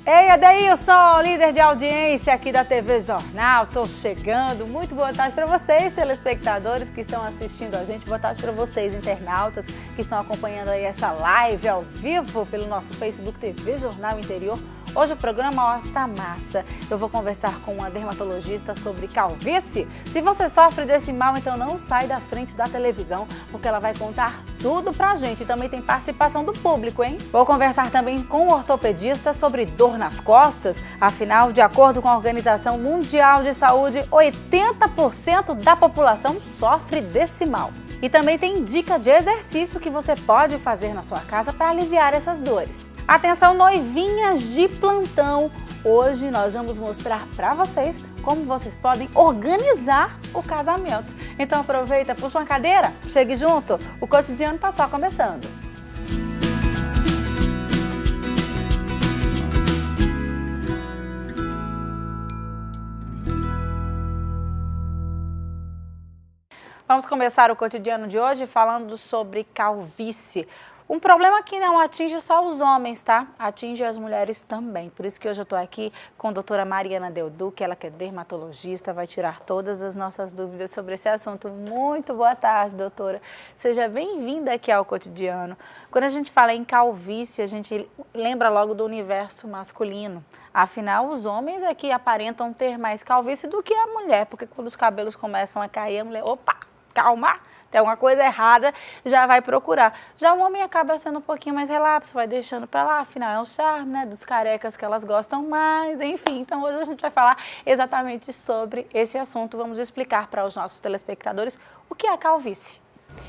Ei, Adeilson, líder de audiência aqui da TV Jornal, estou chegando. Muito boa tarde para vocês, telespectadores que estão assistindo a gente. Boa tarde para vocês, internautas, que estão acompanhando aí essa live ao vivo pelo nosso Facebook TV Jornal Interior. Hoje o programa tá massa. Eu vou conversar com uma dermatologista sobre calvície. Se você sofre desse mal, então não sai da frente da televisão, porque ela vai contar tudo pra gente. E também tem participação do público, hein? Vou conversar também com um ortopedista sobre dor nas costas. Afinal, de acordo com a Organização Mundial de Saúde, 80% da população sofre desse mal. E também tem dica de exercício que você pode fazer na sua casa para aliviar essas dores. Atenção, noivinhas de plantão! Hoje nós vamos mostrar para vocês como vocês podem organizar o casamento. Então aproveita, puxa uma cadeira, chegue junto, o cotidiano está só começando. Vamos começar o cotidiano de hoje falando sobre calvície. Um problema que não atinge só os homens, tá? Atinge as mulheres também. Por isso que hoje eu estou aqui com a doutora Mariana Delduc, ela que é dermatologista, vai tirar todas as nossas dúvidas sobre esse assunto. Muito boa tarde, doutora. Seja bem-vinda aqui ao cotidiano. Quando a gente fala em calvície, a gente lembra logo do universo masculino. Afinal, os homens é que aparentam ter mais calvície do que a mulher, porque quando os cabelos começam a cair, a mulher, opa, calma! Tem alguma coisa errada, já vai procurar. Já o homem acaba sendo um pouquinho mais relapso, vai deixando pra lá, afinal é um charme, né, dos carecas que elas gostam mais, enfim. Então hoje a gente vai falar exatamente sobre esse assunto. Vamos explicar para os nossos telespectadores o que é a calvície.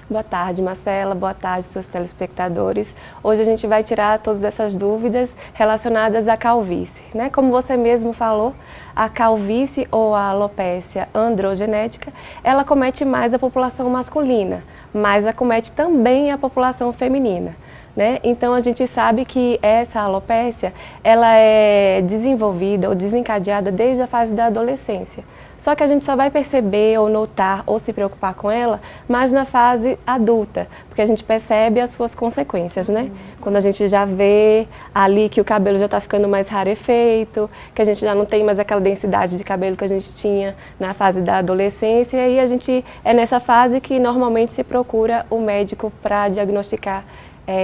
Boa tarde, Marcela. Boa tarde, seus telespectadores. Hoje a gente vai tirar todas essas dúvidas relacionadas à calvície, né? Como você mesmo falou, a calvície ou a alopécia androgenética, ela comete mais a população masculina, mas acomete também a população feminina, né? Então a gente sabe que essa alopécia, ela é desenvolvida ou desencadeada desde a fase da adolescência. Só que a gente só vai perceber ou notar ou se preocupar com ela mais na fase adulta, porque a gente percebe as suas consequências, né? Quando a gente já vê ali que o cabelo já está ficando mais rarefeito, que a gente já não tem mais aquela densidade de cabelo que a gente tinha na fase da adolescência, e a gente é nessa fase que normalmente se procura o médico para diagnosticar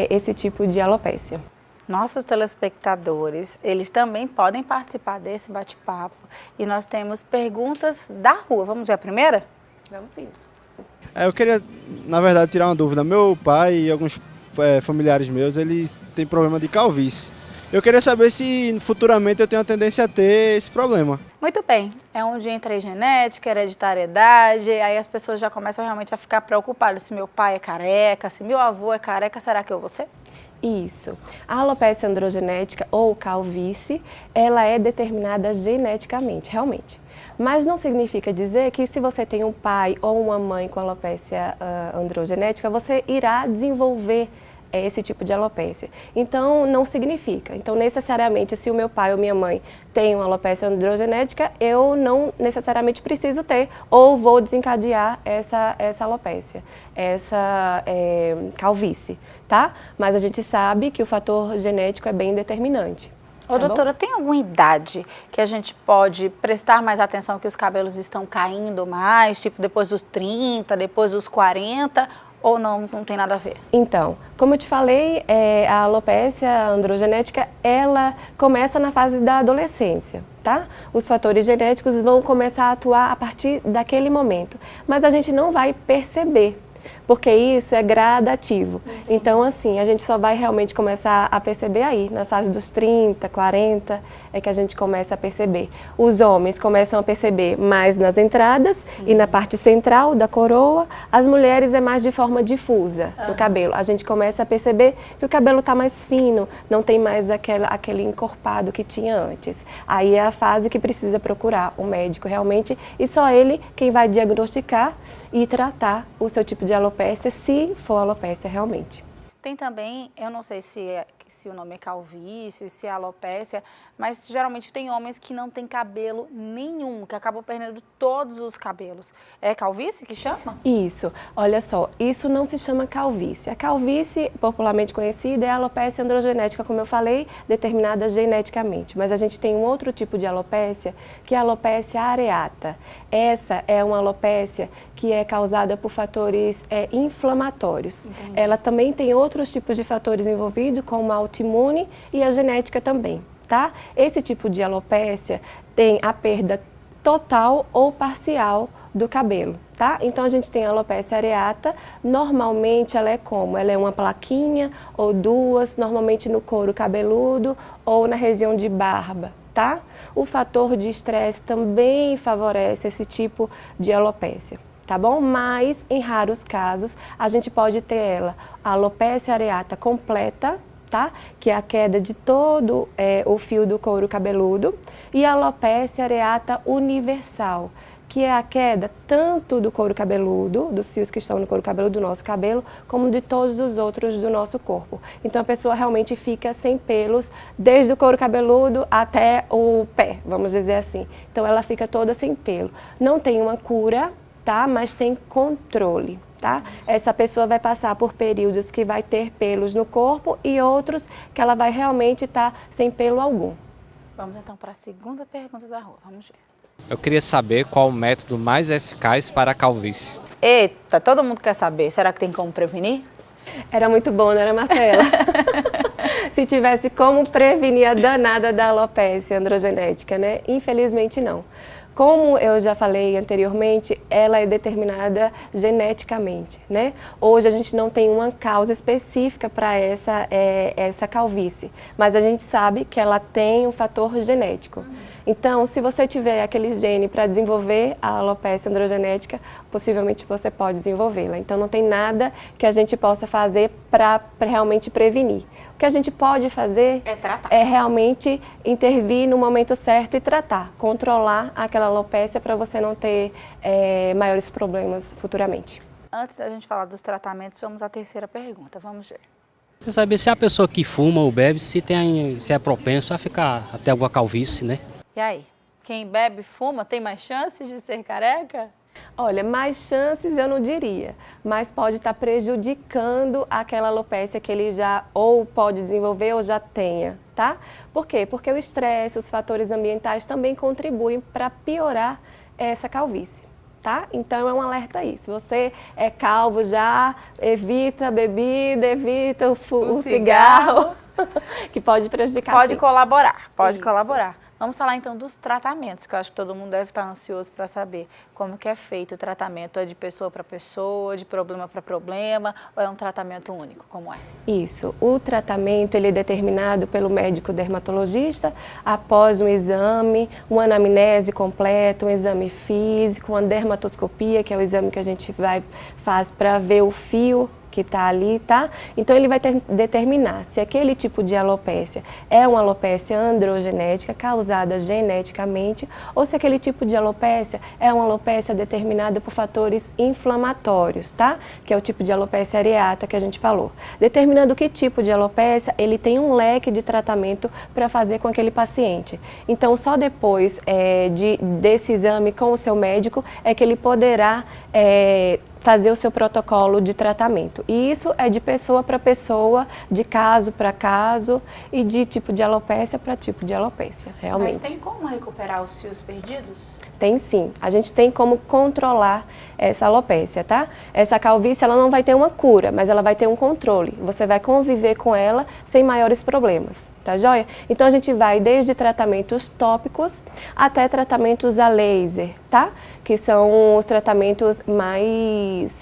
esse tipo de alopécia. Nossos telespectadores, eles também podem participar desse bate-papo e nós temos perguntas da rua. Vamos ver a primeira? Vamos sim. Eu queria, na verdade, tirar uma dúvida. Meu pai e alguns familiares meus, eles têm problema de calvície. Eu queria saber se futuramente eu tenho a tendência a ter esse problema. Muito bem, é onde entra a genética, hereditariedade, aí as pessoas já começam realmente a ficar preocupadas. Se meu pai é careca, se meu avô é careca, será que eu vou ser? Isso. A alopécia androgenética ou calvície, ela é determinada geneticamente, realmente. Mas não significa dizer que se você tem um pai ou uma mãe com alopécia androgenética, você irá desenvolver esse tipo de alopécia. Então, não significa. Então, necessariamente, se o meu pai ou minha mãe tem uma alopécia androgenética, eu não necessariamente preciso ter ou vou desencadear essa alopécia, essa calvície, tá? Mas a gente sabe que o fator genético é bem determinante. Ô, doutora, tem alguma idade que a gente pode prestar mais atenção que os cabelos estão caindo mais, tipo depois dos 30, depois dos 40, ou não tem nada a ver? Então, como eu te falei, a alopécia androgenética, ela começa na fase da adolescência, tá? Os fatores genéticos vão começar a atuar a partir daquele momento, mas a gente não vai perceber, porque isso é gradativo. Entendi. Então, assim, a gente só vai realmente começar a perceber aí, nas fases dos 30, 40, é que a gente começa a perceber. Os homens começam a perceber mais nas entradas. Sim. E na parte central da coroa. As mulheres é mais de forma difusa no cabelo. A gente começa a perceber que o cabelo está mais fino, não tem mais aquele encorpado que tinha antes. Aí é a fase que precisa procurar um médico realmente, e só ele quem vai diagnosticar e tratar o seu tipo de alopécia, se for alopécia realmente. Tem também, eu não sei se se o nome é calvície, se é alopécia, mas geralmente tem homens que não têm cabelo nenhum, que acabam perdendo todos os cabelos. É calvície que chama? Isso. Olha só, isso não se chama calvície. A calvície, popularmente conhecida, é a alopécia androgenética, como eu falei, determinada geneticamente. Mas a gente tem um outro tipo de alopécia, que é a alopécia areata. Essa é uma alopécia que é causada por fatores inflamatórios. Entendi. Ela também tem outros tipos de fatores envolvidos, como a autoimune e a genética também, tá? Esse tipo de alopécia tem a perda total ou parcial do cabelo, tá? Então a gente tem a alopécia areata, normalmente ela é como? Ela é uma plaquinha ou duas, normalmente no couro cabeludo ou na região de barba, tá? O fator de estresse também favorece esse tipo de alopécia, tá bom? Mas, em raros casos, a gente pode ter ela, a alopécia areata completa, tá? Que é a queda de todo o fio do couro cabeludo, e a alopécia areata universal, que é a queda tanto do couro cabeludo, dos fios que estão no couro cabeludo do nosso cabelo, como de todos os outros do nosso corpo. Então a pessoa realmente fica sem pelos, desde o couro cabeludo até o pé, vamos dizer assim. Então ela fica toda sem pelo. Não tem uma cura, tá? Mas tem controle, tá? Essa pessoa vai passar por períodos que vai ter pelos no corpo e outros que ela vai realmente estar sem pelo algum. Vamos então para a segunda pergunta da rua, vamos ver. Eu queria saber qual o método mais eficaz para a calvície. Eita, todo mundo quer saber, será que tem como prevenir? Era muito bom, não era, Marcela? Se tivesse como prevenir a danada da alopécia androgenética, né? Infelizmente não. Como eu já falei anteriormente, ela é determinada geneticamente, né? Hoje a gente não tem uma causa específica para essa calvície, mas a gente sabe que ela tem um fator genético. Então, se você tiver aquele gene para desenvolver a alopécia androgenética, possivelmente você pode desenvolvê-la. Então, não tem nada que a gente possa fazer para realmente prevenir. O que a gente pode fazer é realmente intervir no momento certo e tratar, controlar aquela alopécia para você não ter maiores problemas futuramente. Antes da gente falar dos tratamentos, vamos à terceira pergunta, vamos ver. Você sabe se a pessoa que fuma ou bebe, se é propenso a ficar até alguma calvície, né? E aí, quem bebe e fuma tem mais chances de ser careca? Olha, mais chances eu não diria, mas pode estar prejudicando aquela alopécia que ele já ou pode desenvolver ou já tenha, tá? Por quê? Porque o estresse, os fatores ambientais também contribuem para piorar essa calvície, tá? Então é um alerta aí, se você é calvo já, evita a bebida, evita o cigarro, que pode prejudicar. Pode sim. colaborar, pode Isso. colaborar. Vamos falar então dos tratamentos, que eu acho que todo mundo deve estar ansioso para saber como que é feito o tratamento. É de pessoa para pessoa, de problema para problema, ou é um tratamento único, como é? Isso, o tratamento ele é determinado pelo médico dermatologista após um exame, uma anamnese completa, um exame físico, uma dermatoscopia, que é o exame que a gente faz para ver o fio que está ali, tá? Então ele vai determinar se aquele tipo de alopécia é uma alopécia androgenética causada geneticamente ou se aquele tipo de alopécia é uma alopécia determinada por fatores inflamatórios, tá? Que é o tipo de alopécia areata que a gente falou. Determinando que tipo de alopécia, ele tem um leque de tratamento para fazer com aquele paciente. Então só depois desse exame com o seu médico é que ele poderá fazer o seu protocolo de tratamento. E isso é de pessoa para pessoa, de caso para caso e de tipo de alopécia para tipo de alopécia, realmente. Mas tem como recuperar os fios perdidos? Tem sim. A gente tem como controlar essa alopécia, tá? Essa calvície, ela não vai ter uma cura, mas ela vai ter um controle. Você vai conviver com ela sem maiores problemas, tá joia? Então a gente vai desde tratamentos tópicos até tratamentos a laser, tá? Que são os tratamentos mais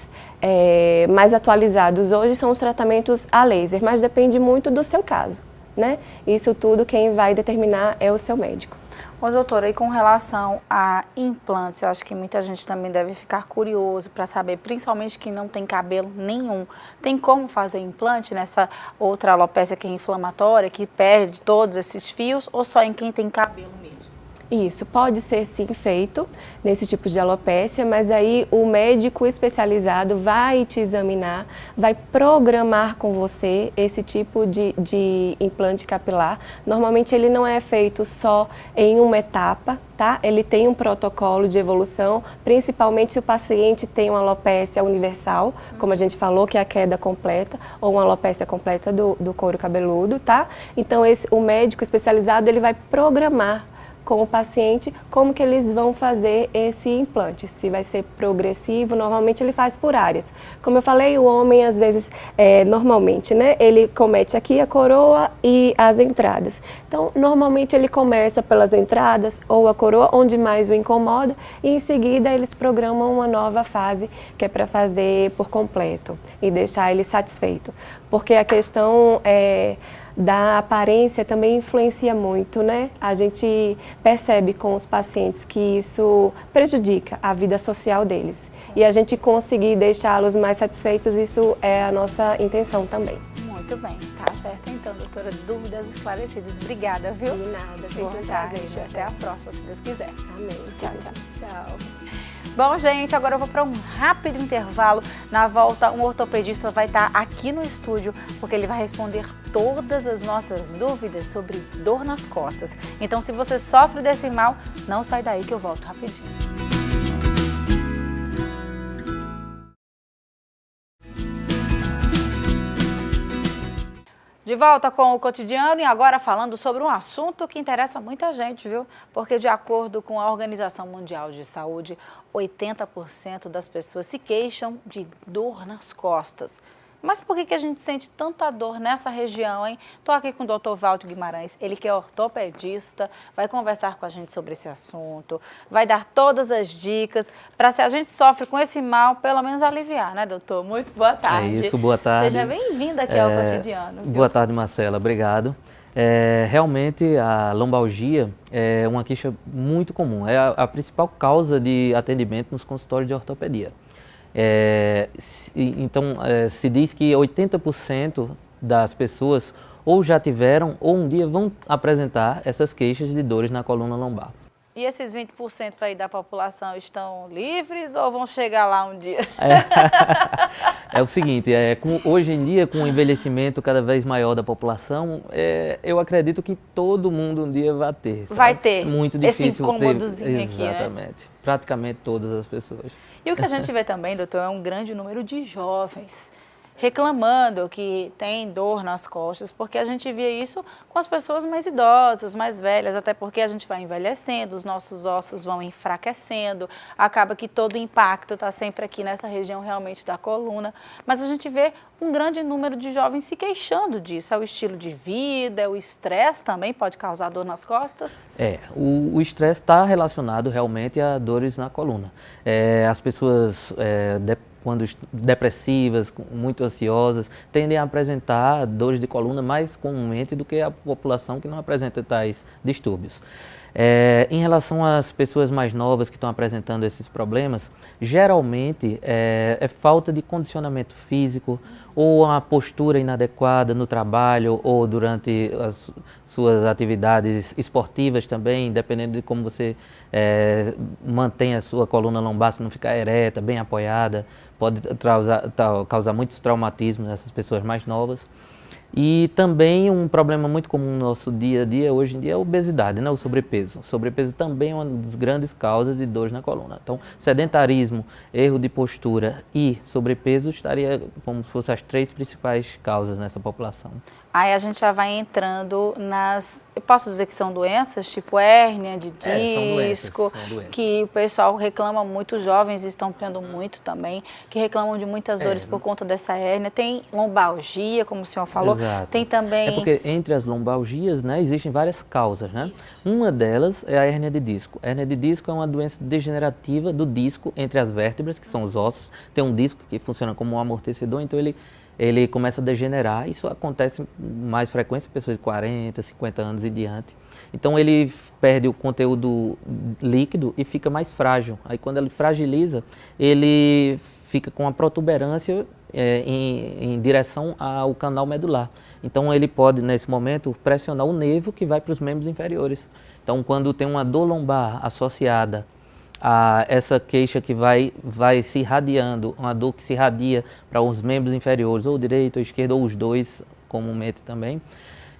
atualizados. Hoje são os tratamentos a laser, mas depende muito do seu caso, né? Isso tudo quem vai determinar é o seu médico. Ô, doutora, e com relação a implantes, eu acho que muita gente também deve ficar curioso para saber, principalmente quem não tem cabelo nenhum. Tem como fazer implante nessa outra alopécia que é inflamatória, que perde todos esses fios, ou só em quem tem cabelo mesmo? Isso, pode ser sim feito nesse tipo de alopécia, mas aí o médico especializado vai te examinar, vai programar com você esse tipo de implante capilar. Normalmente ele não é feito só em uma etapa, tá? Ele tem um protocolo de evolução, principalmente se o paciente tem uma alopécia universal, como a gente falou, que é a queda completa, ou uma alopécia completa do couro cabeludo, tá? Então o médico especializado ele vai programar com o paciente como que eles vão fazer esse implante, se vai ser progressivo, normalmente ele faz por áreas. Como eu falei, o homem às vezes, normalmente, né, ele comete aqui a coroa e as entradas. Então, normalmente ele começa pelas entradas ou a coroa, onde mais o incomoda, e em seguida eles programam uma nova fase, que é para fazer por completo e deixar ele satisfeito. Porque a questão da aparência também influencia muito, né? A gente percebe com os pacientes que isso prejudica a vida social deles. E a gente conseguir deixá-los mais satisfeitos, isso é a nossa intenção também. Muito bem, tá certo então, doutora. Dúvidas esclarecidas. Obrigada, viu? De nada, Boa sempre um tarde. prazer. Até a próxima, se Deus quiser. Amém. Tchau, tchau. Tchau. Bom, gente, agora eu vou para um rápido intervalo. Na volta, um ortopedista vai estar aqui no estúdio, porque ele vai responder todas as nossas dúvidas sobre dor nas costas. Então, se você sofre desse mal, não sai daí que eu volto rapidinho. De volta com o Cotidiano e agora falando sobre um assunto que interessa muita gente, viu? Porque de acordo com a Organização Mundial de Saúde, 80% das pessoas se queixam de dor nas costas. Mas por que a gente sente tanta dor nessa região, hein? Estou aqui com o Dr. Valdo Guimarães, ele que é ortopedista, vai conversar com a gente sobre esse assunto, vai dar todas as dicas para, se a gente sofre com esse mal, pelo menos aliviar, né, doutor? Muito boa tarde. É isso, boa tarde. Seja bem-vindo aqui ao Cotidiano. Viu? Boa tarde, Marcela, obrigado. Realmente a lombalgia é uma queixa muito comum, é a principal causa de atendimento nos consultórios de ortopedia. Então, se diz que 80% das pessoas ou já tiveram ou um dia vão apresentar essas queixas de dores na coluna lombar. E esses 20% aí da população estão livres ou vão chegar lá um dia? É o seguinte, hoje em dia, com o envelhecimento cada vez maior da população, eu acredito que todo mundo um dia vai ter. Sabe? Vai ter. Muito difícil esse incômodozinho aqui, né? Exatamente. Praticamente todas as pessoas. E o que a gente vê também, doutor, é um grande número de jovens reclamando que tem dor nas costas, porque a gente vê isso com as pessoas mais idosas, mais velhas, até porque a gente vai envelhecendo, os nossos ossos vão enfraquecendo, acaba que todo o impacto está sempre aqui nessa região realmente da coluna, mas a gente vê um grande número de jovens se queixando disso. É o estilo de vida, é o estresse também pode causar dor nas costas? O estresse está relacionado realmente a dores na coluna. As pessoas quando depressivas, muito ansiosas, tendem a apresentar dores de coluna mais comumente do que a população que não apresenta tais distúrbios. Em relação às pessoas mais novas que estão apresentando esses problemas, geralmente é falta de condicionamento físico ou uma postura inadequada no trabalho ou durante as suas atividades esportivas também, dependendo de como você mantém a sua coluna lombar, se não ficar ereta, bem apoiada, pode causar muitos traumatismos nessas pessoas mais novas. E também um problema muito comum no nosso dia a dia, hoje em dia, é a obesidade, né? O sobrepeso. O sobrepeso também é uma das grandes causas de dores na coluna. Então, sedentarismo, erro de postura e sobrepeso estaria como se fossem as 3 principais causas nessa população. Aí a gente já vai entrando nas... Eu posso dizer que são doenças, tipo hérnia de disco, são doenças. Que o pessoal reclama muito, os jovens estão tendo muito também, que reclamam de muitas dores por conta dessa hérnia. Tem lombalgia, como o senhor falou, Exato. tem também... É porque entre as lombalgias, né, existem várias causas, né? Uma delas é a hérnia de disco. A hérnia de disco é uma doença degenerativa do disco entre as vértebras, que são os ossos. Tem um disco que funciona como um amortecedor, então ele começa a degenerar. Isso acontece mais frequência em pessoas de 40, 50 anos e diante. Então ele perde o conteúdo líquido e fica mais frágil. Aí quando ele fragiliza, ele fica com a protuberância em direção ao canal medular. Então ele pode, nesse momento, pressionar o nervo que vai para os membros inferiores. Então quando tem uma dor lombar associada a essa queixa que vai se irradiando, uma dor que se irradia para os membros inferiores, ou direito ou esquerdo, ou os dois comumente também,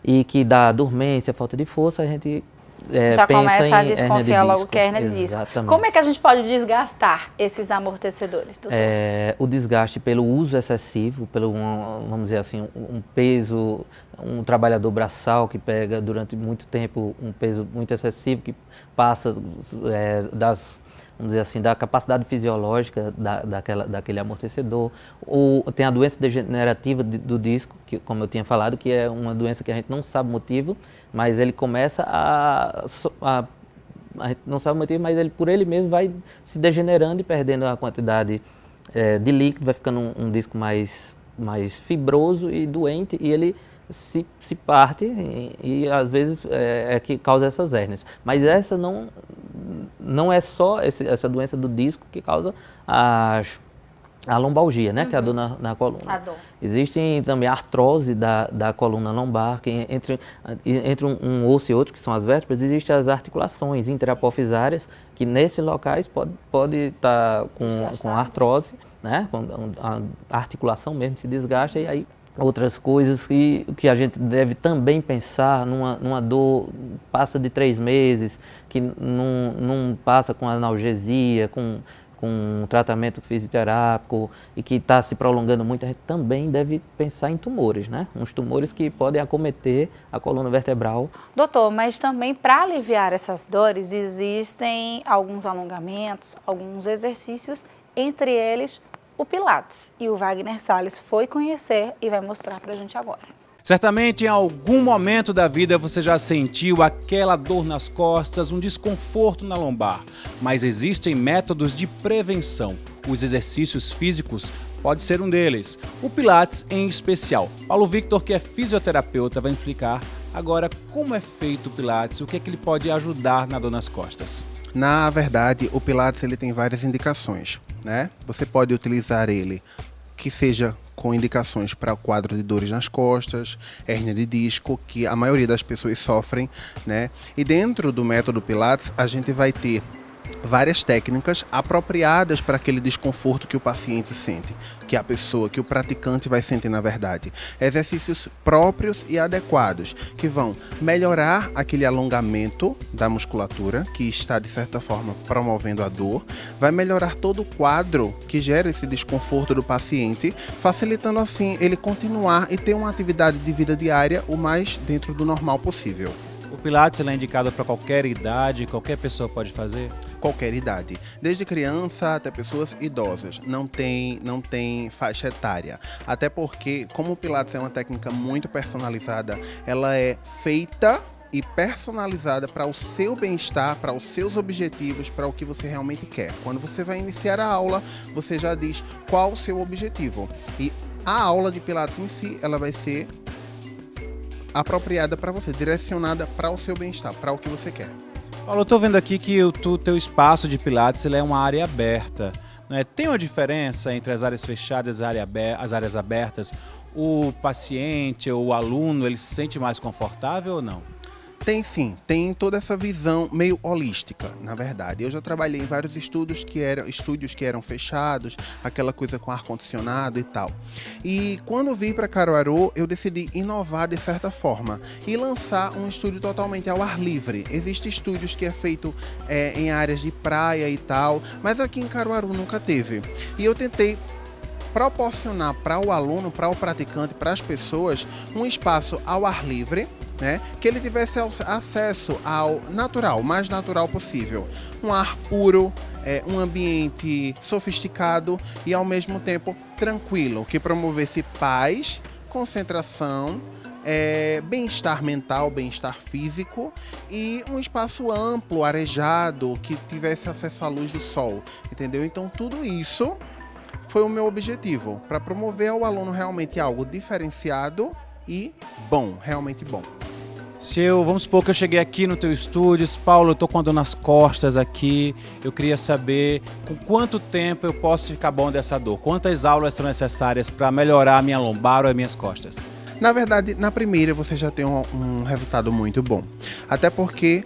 e que dá dormência, falta de força, a gente já pensa começa a em desconfiar logo disco. que é hernia de disco. Exatamente. Como é que a gente pode desgastar esses amortecedores, doutor? O desgaste pelo uso excessivo, pelo, vamos dizer assim, um peso, um trabalhador braçal que pega durante muito tempo um peso muito excessivo, que passa vamos dizer assim, da capacidade fisiológica daquele amortecedor, ou tem a doença degenerativa do disco, que, como eu tinha falado, que é uma doença que a gente não sabe o motivo, mas ele começa a gente não sabe o motivo, mas ele por ele mesmo vai se degenerando e perdendo a quantidade de líquido, vai ficando um disco mais fibroso e doente, e ele se parte e às vezes é que causa essas hérnias. Mas essa não é só essa doença do disco que causa a lombalgia, né? Que é a dor na coluna. A dor. Existe também a artrose da coluna lombar, que entre um osso e outro, que são as vértebras, existem as articulações interapofisárias, que nesses locais pode estar com artrose, né? Com a articulação mesmo se desgasta, e aí outras coisas que a gente deve também pensar numa dor, passa de 3 meses, que não passa com analgesia, com um tratamento fisioterápico e que está se prolongando muito, a gente também deve pensar em tumores, né? Uns tumores que podem acometer a coluna vertebral. Doutor, mas também para aliviar essas dores existem alguns alongamentos, alguns exercícios, entre eles o Pilates. E o Wagner Salles foi conhecer e vai mostrar para a gente agora. Certamente em algum momento da vida você já sentiu aquela dor nas costas, um desconforto na lombar. Mas existem métodos de prevenção. Os exercícios físicos pode ser um deles. O Pilates em especial. Paulo Victor, que é fisioterapeuta, vai explicar agora como é feito o Pilates, o que é que ele pode ajudar na dor nas costas. Na verdade, o Pilates ele tem várias indicações, né? Você pode utilizar ele que seja com indicações para o quadro de dores nas costas, hérnia de disco, que a maioria das pessoas sofrem, né? E dentro do método Pilates, a gente vai ter várias técnicas apropriadas para aquele desconforto que o paciente sente, que a pessoa, que o praticante vai sentir na verdade. Exercícios próprios e adequados, que vão melhorar aquele alongamento da musculatura, que está de certa forma promovendo a dor, vai melhorar todo o quadro que gera esse desconforto do paciente, facilitando assim ele continuar e ter uma atividade de vida diária o mais dentro do normal possível. O Pilates é indicado para qualquer idade, qualquer pessoa pode fazer? Qualquer idade, desde criança até pessoas idosas, não tem faixa etária, até porque como o Pilates é uma técnica muito personalizada, ela é feita e personalizada para o seu bem-estar, para os seus objetivos, para o que você realmente quer. Quando você vai iniciar a aula, você já diz qual o seu objetivo, e a aula de Pilates em si, ela vai ser apropriada para você, direcionada para o seu bem-estar, para o que você quer. Paulo, eu estou vendo aqui que o teu espaço de Pilates ele é uma área aberta, né? Tem uma diferença entre as áreas fechadas e as áreas abertas? O paciente ou o aluno, ele se sente mais confortável ou não? Tem sim, tem toda essa visão meio holística, na verdade. Eu já trabalhei em vários estúdios que eram fechados, aquela coisa com ar-condicionado e tal. E quando vim para Caruaru, eu decidi inovar de certa forma e lançar um estúdio totalmente ao ar livre. Existem estúdios que é feito em áreas de praia e tal, mas aqui em Caruaru nunca teve. E eu tentei proporcionar para o aluno, para o praticante, para as pessoas, um espaço ao ar livre, né, que ele tivesse acesso ao natural, o mais natural possível. Um ar puro, um ambiente sofisticado e ao mesmo tempo tranquilo, que promovesse paz, concentração, bem-estar mental, bem-estar físico e um espaço amplo, arejado, que tivesse acesso à luz do sol, entendeu? Então tudo isso foi o meu objetivo, para promover ao aluno realmente algo diferenciado e bom, realmente bom. Vamos supor que eu cheguei aqui no teu estúdio, Paulo, eu tô com a dor nas costas aqui, eu queria saber com quanto tempo eu posso ficar bom dessa dor? Quantas aulas são necessárias para melhorar a minha lombar ou as minhas costas? Na verdade, na primeira você já tem um resultado muito bom. Até porque,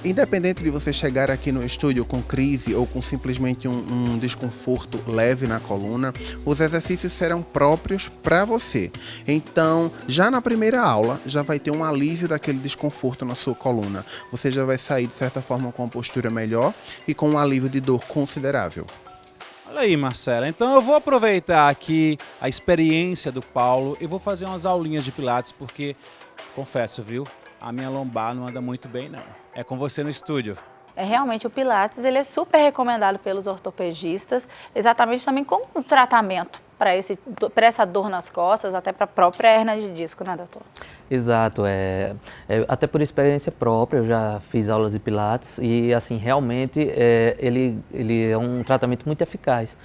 independente de você chegar aqui no estúdio com crise ou com simplesmente um desconforto leve na coluna, os exercícios serão próprios para você. Então, já na primeira aula, já vai ter um alívio daquele desconforto na sua coluna. Você já vai sair, de certa forma, com uma postura melhor e com um alívio de dor considerável. Olha aí, Marcela. Então eu vou aproveitar aqui a experiência do Paulo e vou fazer umas aulinhas de pilates, porque, confesso, viu, a minha lombar não anda muito bem, não. É com você no estúdio. Realmente o Pilates ele é super recomendado pelos ortopedistas, exatamente também como um tratamento para essa dor nas costas, até para a própria hérnia de disco, né, doutor? Exato, até por experiência própria, eu já fiz aulas de Pilates e assim, realmente ele é um tratamento muito eficaz.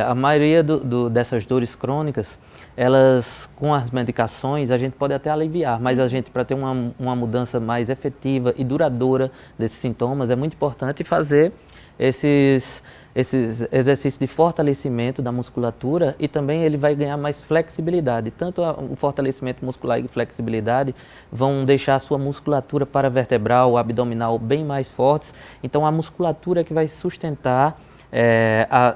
A maioria dessas dores crônicas, elas com as medicações a gente pode até aliviar, mas a gente para ter uma mudança mais efetiva e duradoura desses sintomas é muito importante fazer esses exercícios de fortalecimento da musculatura e também ele vai ganhar mais flexibilidade. Tanto o fortalecimento muscular e flexibilidade vão deixar a sua musculatura paravertebral, abdominal bem mais fortes. Então a musculatura que vai sustentar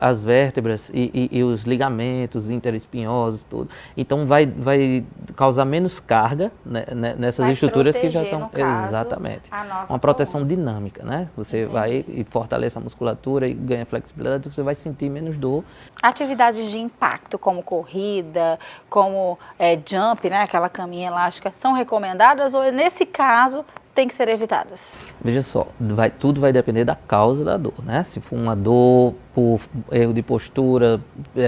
as vértebras e os ligamentos interespinhosos, tudo. Então vai causar menos carga, né, nessas estruturas que já estão exatamente uma proteção dinâmica, né? Você vai e fortalece a musculatura e ganha flexibilidade, você vai sentir menos dor. Atividades de impacto como corrida, como jump, né, aquela caminha elástica, são recomendadas ou nesse caso tem que ser evitadas? Veja só, tudo vai depender da causa da dor, né? Se for uma dor por erro de postura,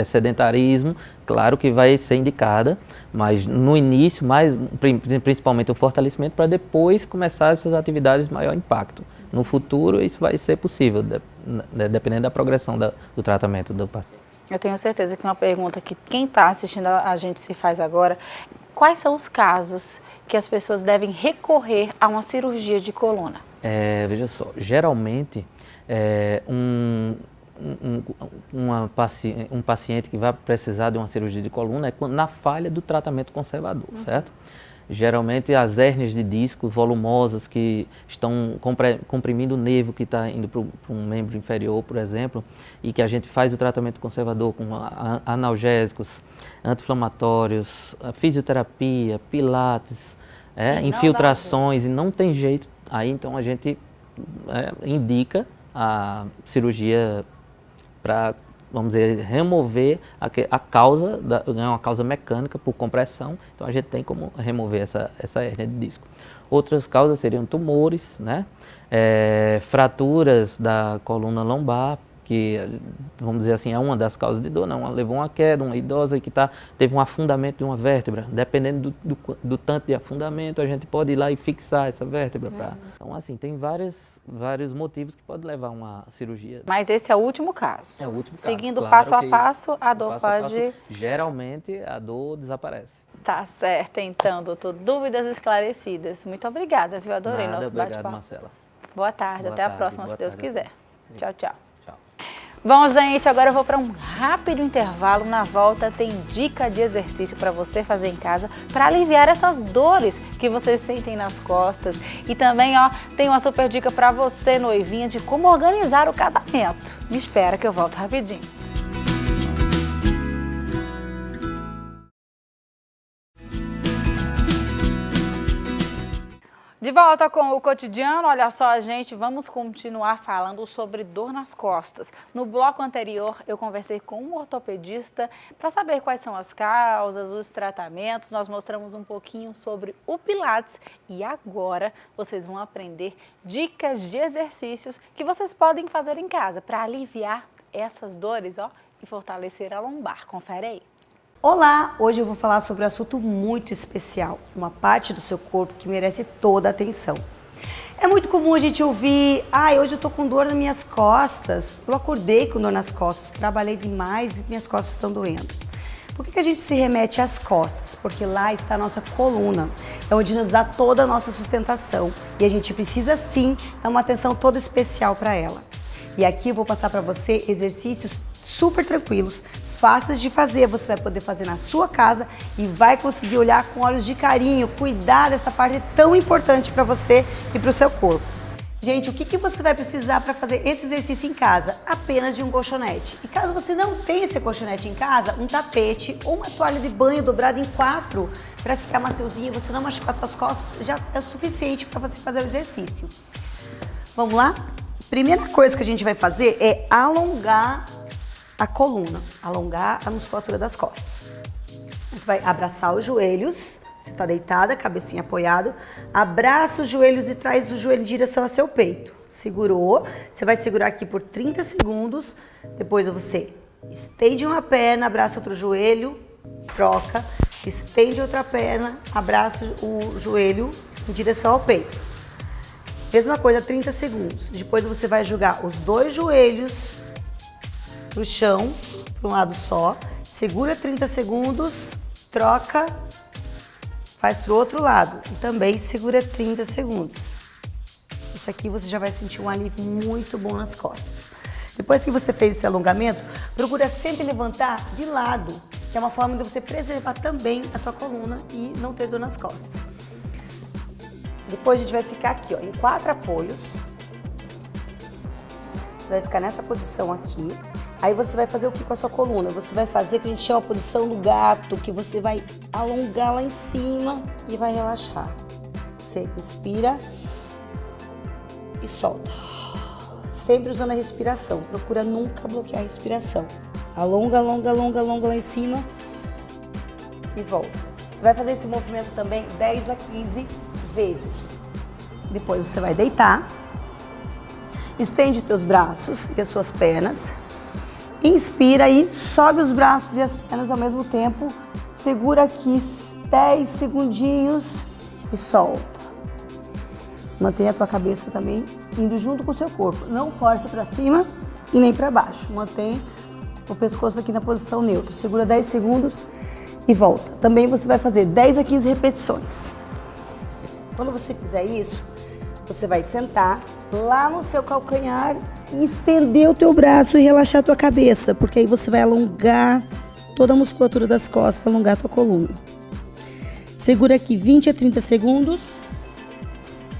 sedentarismo, claro que vai ser indicada, mas no início, principalmente o fortalecimento, para depois começar essas atividades de maior impacto. No futuro, isso vai ser possível, dependendo da progressão do tratamento do paciente. Eu tenho certeza que uma pergunta que quem está assistindo a gente se faz agora, quais são os casos que as pessoas devem recorrer a uma cirurgia de coluna? Veja só, geralmente um paciente que vai precisar de uma cirurgia de coluna é na falha do tratamento conservador, certo? Geralmente as hérnias de disco volumosas que estão comprimindo o nervo que está indo para um membro inferior, por exemplo, e que a gente faz o tratamento conservador com analgésicos, anti-inflamatórios, fisioterapia, pilates, infiltrações, e não tem jeito, aí então a gente indica a cirurgia para, vamos dizer, remover a causa, uma causa mecânica por compressão, então a gente tem como remover essa hérnia de disco. Outras causas seriam tumores, né? Fraturas da coluna lombar, que, vamos dizer assim, é uma das causas de dor, não, levou uma queda, uma idosa que teve um afundamento de uma vértebra, dependendo do tanto de afundamento, a gente pode ir lá e fixar essa vértebra. Então, assim, tem vários motivos que podem levar a uma cirurgia. Mas esse é o último caso? É o último caso. Seguindo claro passo a passo, a dor pode... Geralmente, a dor desaparece. Tá certo, então, doutor. Dúvidas esclarecidas. Muito obrigada, viu? Adorei nosso bate-papo. Obrigado, Marcela. Boa tarde, até a próxima, se Deus quiser. Tchau, tchau. Tchau. Bom, gente, agora eu vou para um rápido intervalo. Na volta tem dica de exercício para você fazer em casa para aliviar essas dores que vocês sentem nas costas. E também, tem uma super dica para você, noivinha, de como organizar o casamento. Me espera que eu volto rapidinho. De volta com o cotidiano, olha só, gente, vamos continuar falando sobre dor nas costas. No bloco anterior, eu conversei com um ortopedista para saber quais são as causas, os tratamentos. Nós mostramos um pouquinho sobre o Pilates e agora vocês vão aprender dicas de exercícios que vocês podem fazer em casa para aliviar essas dores, e fortalecer a lombar. Confere aí. Olá, hoje eu vou falar sobre um assunto muito especial, uma parte do seu corpo que merece toda a atenção. É muito comum a gente ouvir, hoje eu tô com dor nas minhas costas, eu acordei com dor nas costas, trabalhei demais e minhas costas estão doendo. Por que a gente se remete às costas? Porque lá está a nossa coluna, é onde nos dá toda a nossa sustentação e a gente precisa sim dar uma atenção toda especial para ela. E aqui eu vou passar para você exercícios super tranquilos, fáceis de fazer, você vai poder fazer na sua casa e vai conseguir olhar com olhos de carinho, cuidar dessa parte tão importante para você e para o seu corpo. Gente, o que você vai precisar para fazer esse exercício em casa? Apenas de um colchonete. E caso você não tenha esse colchonete em casa, um tapete ou uma toalha de banho dobrada em 4 para ficar maciozinho e você não machucar as suas costas, já é o suficiente para você fazer o exercício. Vamos lá? Primeira coisa que a gente vai fazer é alongar a coluna, alongar a musculatura das costas. Você vai abraçar os joelhos. Você está deitada, cabecinha apoiada, abraça os joelhos e traz o joelho em direção ao seu peito. Segurou, você vai segurar aqui por 30 segundos, depois você estende uma perna, abraça outro joelho, troca, estende outra perna, abraça o joelho em direção ao peito. Mesma coisa, 30 segundos. Depois você vai jogar os dois joelhos para o chão, para um lado só, segura 30 segundos, troca, faz para o outro lado e também segura 30 segundos. Isso aqui você já vai sentir um alívio muito bom nas costas. Depois que você fez esse alongamento, procura sempre levantar de lado, que é uma forma de você preservar também a tua coluna e não ter dor nas costas. Depois a gente vai ficar aqui, ó, em 4 apoios. Você vai ficar nessa posição aqui. Aí você vai fazer o que com a sua coluna? Você vai fazer o que a gente chama a posição do gato, que você vai alongar lá em cima e vai relaxar. Você inspira e solta. Sempre usando a respiração. Procura nunca bloquear a respiração. Alonga, alonga, alonga, alonga lá em cima e volta. Você vai fazer esse movimento também 10 a 15 vezes. Depois você vai deitar. Estende os teus braços e as suas pernas. Inspira e sobe os braços e as pernas ao mesmo tempo. Segura aqui 10 segundinhos e solta. Mantenha a tua cabeça também indo junto com o seu corpo. Não força para cima e nem para baixo. Mantém o pescoço aqui na posição neutra. Segura 10 segundos e volta. Também você vai fazer 10 a 15 repetições. Quando você fizer isso, você vai sentar lá no seu calcanhar e estender o teu braço e relaxar a tua cabeça, porque aí você vai alongar toda a musculatura das costas, alongar a tua coluna. Segura aqui 20 a 30 segundos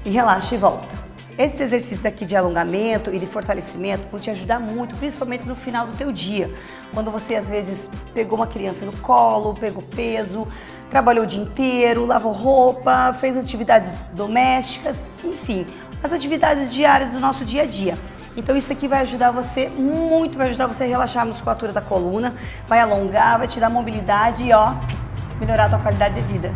e relaxa e volta. Esses exercícios aqui de alongamento e de fortalecimento vão te ajudar muito, principalmente no final do teu dia, quando você às vezes pegou uma criança no colo, pegou peso, trabalhou o dia inteiro, lavou roupa, fez atividades domésticas, enfim, as atividades diárias do nosso dia a dia. Então isso aqui vai ajudar você muito, vai ajudar você a relaxar a musculatura da coluna, vai alongar, vai te dar mobilidade e ó, melhorar a tua qualidade de vida.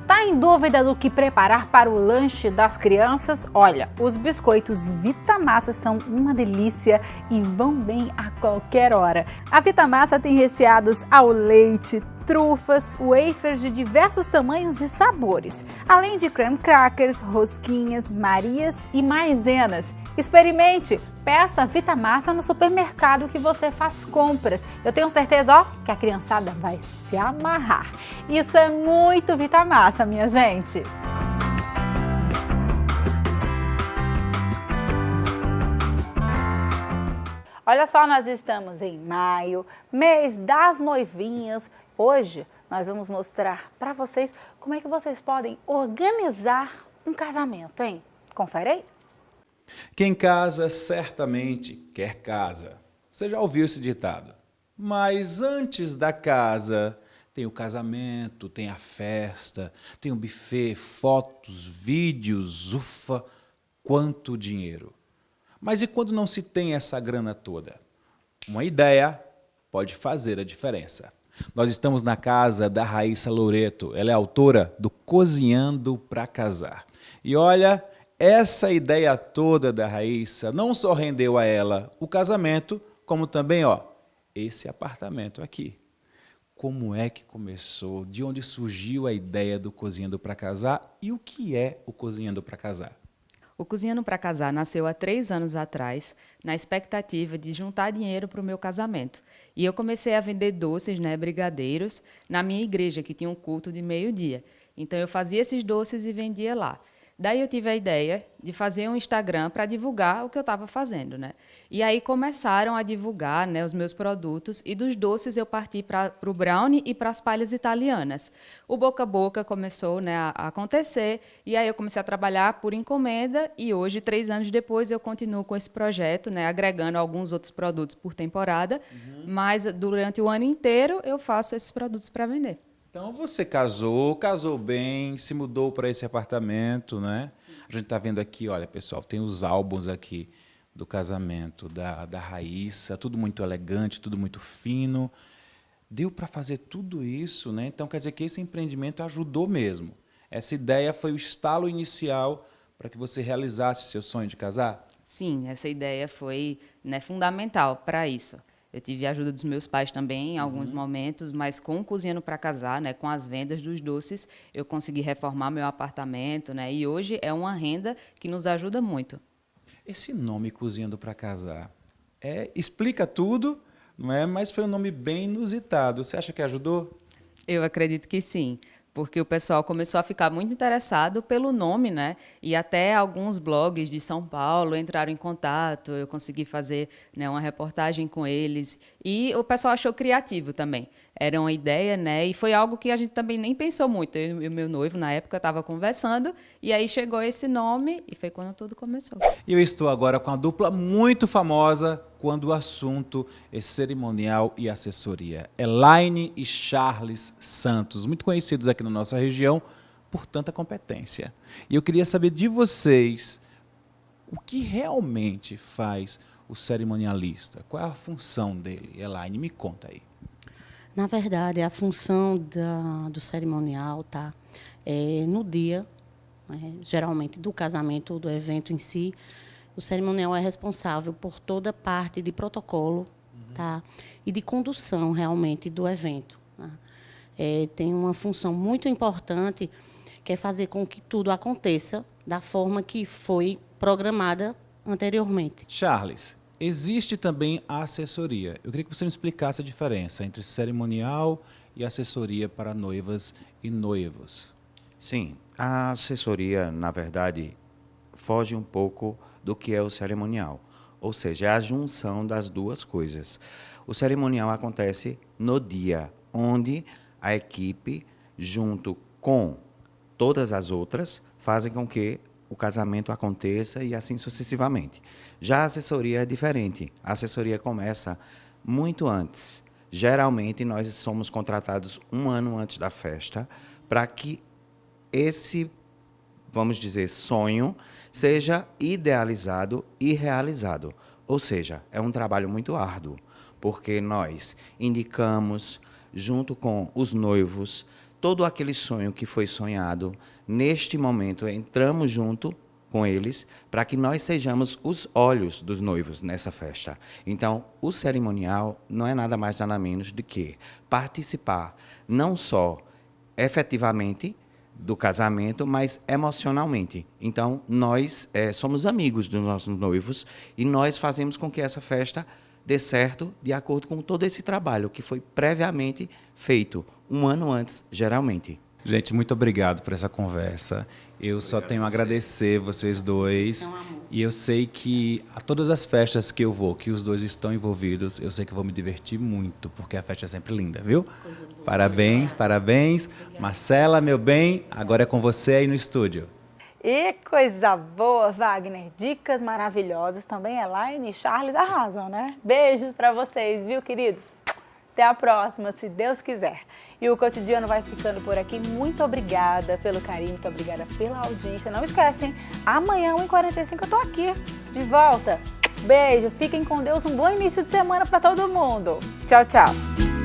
Tá em dúvida do que preparar para o lanche das crianças? Olha, os biscoitos Vitamassa são uma delícia e vão bem a qualquer hora. A Vitamassa tem recheados ao leite, trufas, wafers de diversos tamanhos e sabores, além de creme crackers, rosquinhas, marias e maizenas. Experimente, peça Vitamassa no supermercado que você faz compras. Eu tenho certeza, ó, que a criançada vai se amarrar. Isso é muito Vitamassa, minha gente. Olha só, nós estamos em maio, mês das noivinhas. Hoje nós vamos mostrar para vocês como é que vocês podem organizar um casamento, hein? Confere aí. Quem casa certamente quer casa. Você já ouviu esse ditado? Mas antes da casa tem o casamento, tem a festa, tem o buffet, fotos, vídeos, ufa, quanto dinheiro. Mas e quando não se tem essa grana toda? Uma ideia pode fazer a diferença. Nós estamos na casa da Raíssa Loreto. Ela é autora do Cozinhando para Casar. E olha, essa ideia toda da Raíssa não só rendeu a ela o casamento, como também, ó, esse apartamento aqui. Como é que começou? De onde surgiu a ideia do Cozinhando para Casar? E o que é o Cozinhando para Casar? O Cozinhando para Casar nasceu há 3 anos atrás, na expectativa de juntar dinheiro para o meu casamento. E eu comecei a vender doces, né, brigadeiros, na minha igreja, que tinha um culto de meio-dia. Então, eu fazia esses doces e vendia lá. Daí eu tive a ideia de fazer um Instagram para divulgar o que eu estava fazendo, né? E aí começaram a divulgar, né, os meus produtos, e dos doces eu parti para o brownie e para as palhas italianas. O boca a boca começou, né, a acontecer, e aí eu comecei a trabalhar por encomenda, e hoje, 3 anos depois, eu continuo com esse projeto, né, agregando alguns outros produtos por temporada, mas durante o ano inteiro eu faço esses produtos para vender. Então você casou bem, se mudou para esse apartamento, né? A gente está vendo aqui, olha, pessoal, tem os álbuns aqui do casamento da Raíssa, tudo muito elegante, tudo muito fino. Deu para fazer tudo isso, né? Então quer dizer que esse empreendimento ajudou mesmo. Essa ideia foi o estalo inicial para que você realizasse seu sonho de casar? Sim, essa ideia foi, né, fundamental para isso. Eu tive a ajuda dos meus pais também em alguns momentos, mas com o Cozinhando para Casar, né, com as vendas dos doces, eu consegui reformar meu apartamento, né, e hoje é uma renda que nos ajuda muito. Esse nome Cozinhando para Casar explica tudo, não é? Mas foi um nome bem inusitado. Você acha que ajudou? Eu acredito que sim, porque o pessoal começou a ficar muito interessado pelo nome, né? E até alguns blogs de São Paulo entraram em contato, eu consegui fazer, né, uma reportagem com eles. E o pessoal achou criativo também. Era uma ideia, né? E foi algo que a gente também nem pensou muito. Eu e o meu noivo, na época, estava conversando, e aí chegou esse nome, e foi quando tudo começou. E eu estou agora com a dupla muito famosa quando o assunto é cerimonial e assessoria. Elaine e Charles Santos, muito conhecidos aqui na nossa região por tanta competência. E eu queria saber de vocês o que realmente faz o cerimonialista. Qual é a função dele? Elaine, me conta aí. Na verdade, a função do cerimonial tá no dia, né, geralmente do casamento, do evento em si. O cerimonial é responsável por toda a parte de protocolo, tá, e de condução realmente do evento, né. Tem uma função muito importante, que é fazer com que tudo aconteça da forma que foi programada anteriormente. Charles, existe também a assessoria. Eu queria que você me explicasse a diferença entre cerimonial e assessoria para noivas e noivos. Sim, a assessoria, na verdade, foge um pouco do que é o cerimonial, ou seja, é a junção das duas coisas. O cerimonial acontece no dia, onde a equipe, junto com todas as outras, fazem com que o casamento aconteça e assim sucessivamente. Já a assessoria é diferente. A assessoria começa muito antes. Geralmente, nós somos contratados 1 ano antes da festa para que esse, vamos dizer, sonho seja idealizado e realizado. Ou seja, é um trabalho muito árduo, porque nós indicamos, junto com os noivos, todo aquele sonho que foi sonhado. Neste momento, entramos junto com eles para que nós sejamos os olhos dos noivos nessa festa. Então, o cerimonial não é nada mais nada menos do que participar não só efetivamente do casamento, mas emocionalmente. Então, nós somos amigos dos nossos noivos e nós fazemos com que essa festa dê certo de acordo com todo esse trabalho que foi previamente feito 1 ano antes, geralmente. Gente, muito obrigado por essa conversa. Eu só tenho a agradecer vocês dois. E eu sei que a todas as festas que eu vou, que os dois estão envolvidos, eu sei que eu vou me divertir muito, porque a festa é sempre linda, viu? Parabéns, parabéns. Marcela, meu bem, agora é com você aí no estúdio. E coisa boa, Wagner. Dicas maravilhosas também. Elaine e Charles arrasam, né? Beijos para vocês, viu, queridos? Até a próxima, se Deus quiser. E o Cotidiano vai ficando por aqui. Muito obrigada pelo carinho, muito obrigada pela audiência. Não esquecem, amanhã, 1h45, eu tô aqui, de volta. Beijo, fiquem com Deus, um bom início de semana para todo mundo. Tchau, tchau.